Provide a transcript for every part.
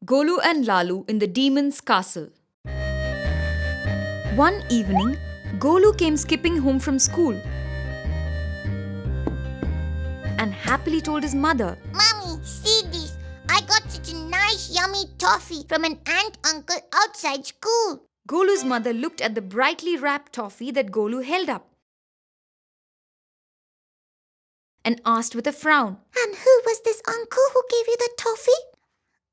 Golu and Lalu in the demon's castle. One evening, Golu came skipping home from school and happily told his mother, "Mommy, see this. I got such a nice yummy toffee from an aunt uncle outside school." Golu's mother looked at the brightly wrapped toffee that Golu held up and asked with a frown, "And who was this uncle who gave you the toffee?"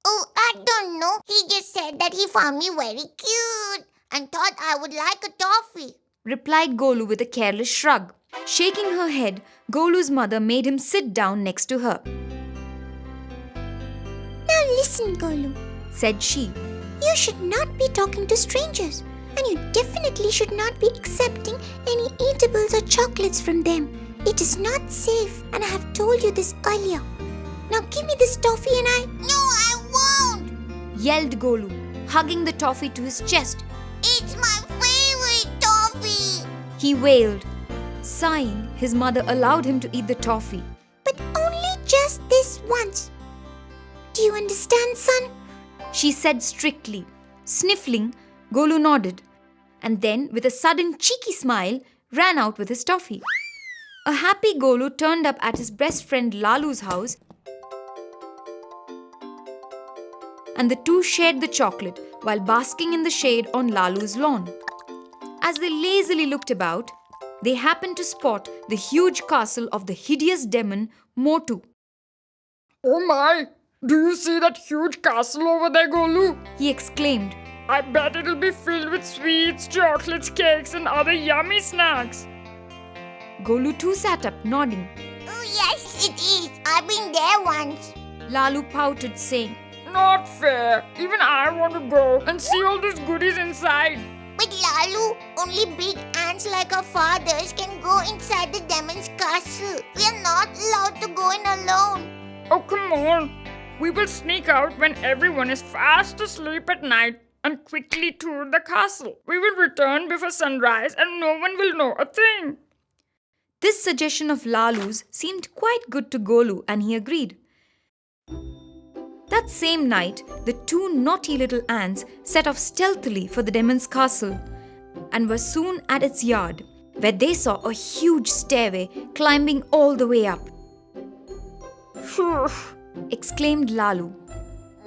"Oh, I don't know. He just said that he found me very cute and thought I would like a toffee," replied Golu with a careless shrug. Shaking her head, Golu's mother made him sit down next to her. "Now listen, Golu," said she. "You should not be talking to strangers, and you definitely should not be accepting any eatables or chocolates from them. It is not safe, and I have told you this earlier. Now give me this toffee and I..." "No, I won't!" yelled Golu, hugging the toffee to his chest. "It's my favorite toffee!" He wailed. Sighing, his mother allowed him to eat the toffee. "But only just this once. Do you understand, son?" she said strictly. Sniffling, Golu nodded, and then, with a sudden cheeky smile, ran out with his toffee. A happy Golu turned up at his best friend Lalu's house, and the two shared the chocolate while basking in the shade on Lalu's lawn. As they lazily looked about, they happened to spot the huge castle of the hideous demon Motu. "Oh my! Do you see that huge castle over there, Golu?" He exclaimed. "I bet it'll be filled with sweets, chocolates, cakes and other yummy snacks." Golu too sat up, nodding. "Oh yes, it is. I've been there once." Lalu pouted, saying, "Not fair. Even I want to go and see all those goodies inside." "But Lalu, only big ants like our fathers can go inside the demon's castle. We are not allowed to go in alone." "Oh, come on. We will sneak out when everyone is fast asleep at night and quickly tour the castle. We will return before sunrise and no one will know a thing." This suggestion of Lalu's seemed quite good to Golu, and he agreed. That same night, the two naughty little ants set off stealthily for the demon's castle and were soon at its yard, where they saw a huge stairway climbing all the way up. Phew, Exclaimed Lalu.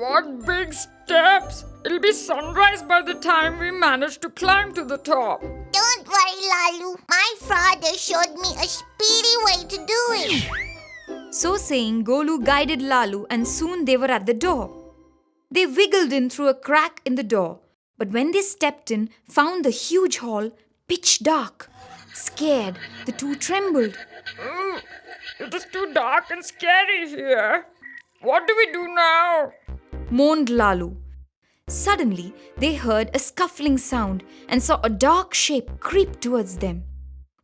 what big steps! It'll be sunrise by the time we manage to climb to the top. "Don't worry, Lalu. My father showed me a speedy way to do it." So saying, Golu guided Lalu, and soon they were at the door. They wiggled in through a crack in the door, but when they stepped in, found the huge hall pitch dark. Scared, the two trembled. Ooh, it is too dark and scary here. What do we do now? Moaned Lalu. Suddenly, they heard a scuffling sound and saw a dark shape creep towards them.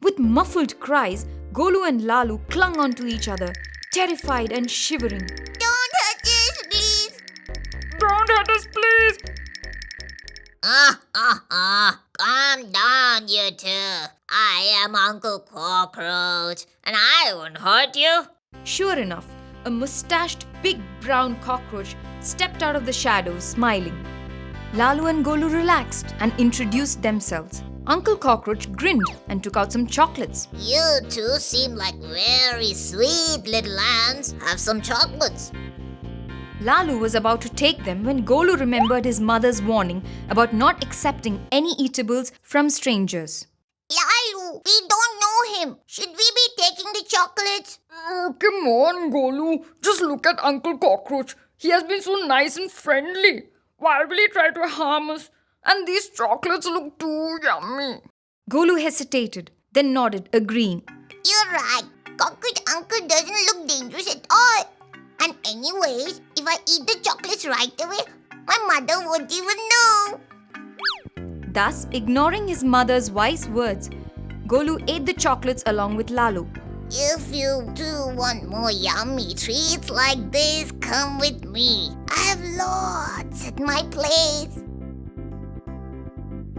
With muffled cries, Golu and Lalu clung onto each other, terrified and shivering. "Don't hurt us, please." Don't hurt us, please. Calm down, you two. I am Uncle Cockroach, and I won't hurt you. Sure enough, a mustached big brown cockroach stepped out of the shadows, smiling. Lalu and Golu relaxed and introduced themselves. Uncle Cockroach grinned and took out some chocolates. You two seem like very sweet little ants. Have some chocolates. Lalu was about to take them when Golu remembered his mother's warning about not accepting any eatables from strangers. Lalu, we don't know him. Should we be taking the chocolates? Oh, come on, Golu. Just look at Uncle Cockroach. He has been so nice and friendly. Why will he try to harm us? And these chocolates look too yummy. Golu hesitated, then nodded, agreeing. You're right. Cockroach Uncle doesn't look dangerous at all. And anyways, if I eat the chocolates right away, my mother won't even know. Thus, ignoring his mother's wise words, Golu ate the chocolates along with Lalu. If you do want more yummy treats like this, come with me. I have lots at my place.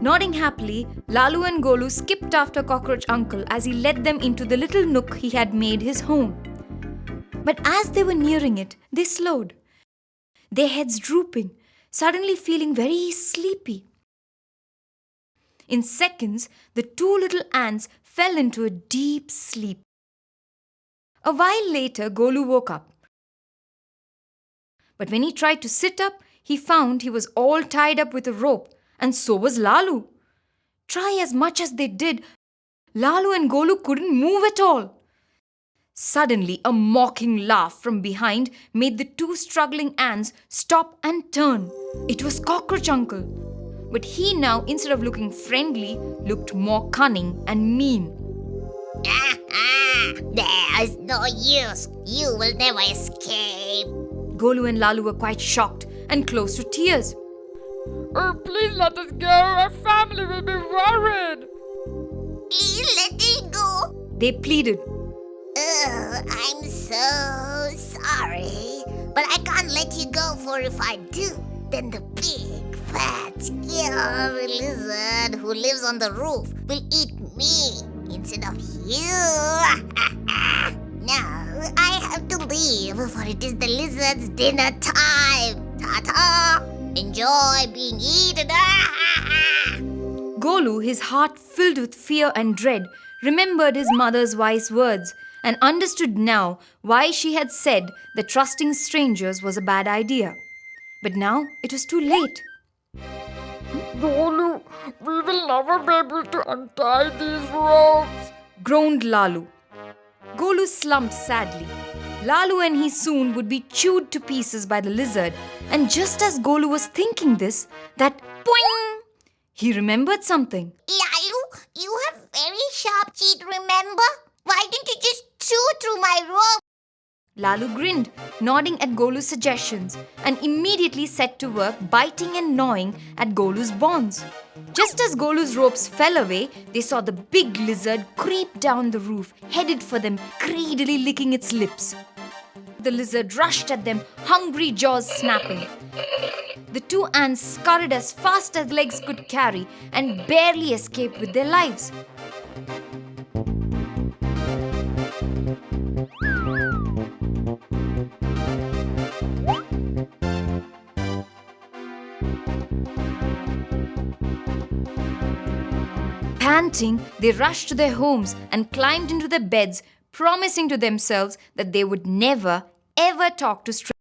Nodding happily, Lalu and Golu skipped after Cockroach Uncle as he led them into the little nook he had made his home. But as they were nearing it, they slowed, their heads drooping, suddenly feeling very sleepy. In seconds, the two little ants fell into a deep sleep. A while later, Golu woke up. But when he tried to sit up, he found he was all tied up with a rope, and so was Lalu. Try as much as they did, Lalu and Golu couldn't move at all. Suddenly, a mocking laugh from behind made the two struggling ants stop and turn. It was Cockroach Uncle. But he now, instead of looking friendly, looked more cunning and mean. There's no use. You will never escape. Golu and Lalu were quite shocked and close to tears. Oh, please let us go. Our family will be worried. Please let me go. They pleaded. I'm so sorry. But I can't let you go, for if I do, then the big, fat, scary lizard who lives on the roof will eat me instead of you. Now I have to leave, for it is the lizard's dinner time. Ta-ta! Enjoy being eaten. Golu, his heart filled with fear and dread, remembered his mother's wise words and understood now why she had said that trusting strangers was a bad idea. But now it was too late. Golu, we will never be able to untie these ropes, groaned Lalu. Golu slumped sadly. Lalu and he soon would be chewed to pieces by the lizard, and just as Golu was thinking this, that poing! He remembered something. Lalu, you have very sharp teeth, remember? Why didn't you just chew through my rope? Lalu grinned, nodding at Golu's suggestions, and immediately set to work biting and gnawing at Golu's bonds. Just as Golu's ropes fell away, they saw the big lizard creep down the roof, headed for them, greedily licking its lips. The lizard rushed at them, hungry jaws snapping. The two ants scurried as fast as legs could carry and barely escaped with their lives. Panting, they rushed to their homes and climbed into their beds, promising to themselves that they would never, ever talk to strangers.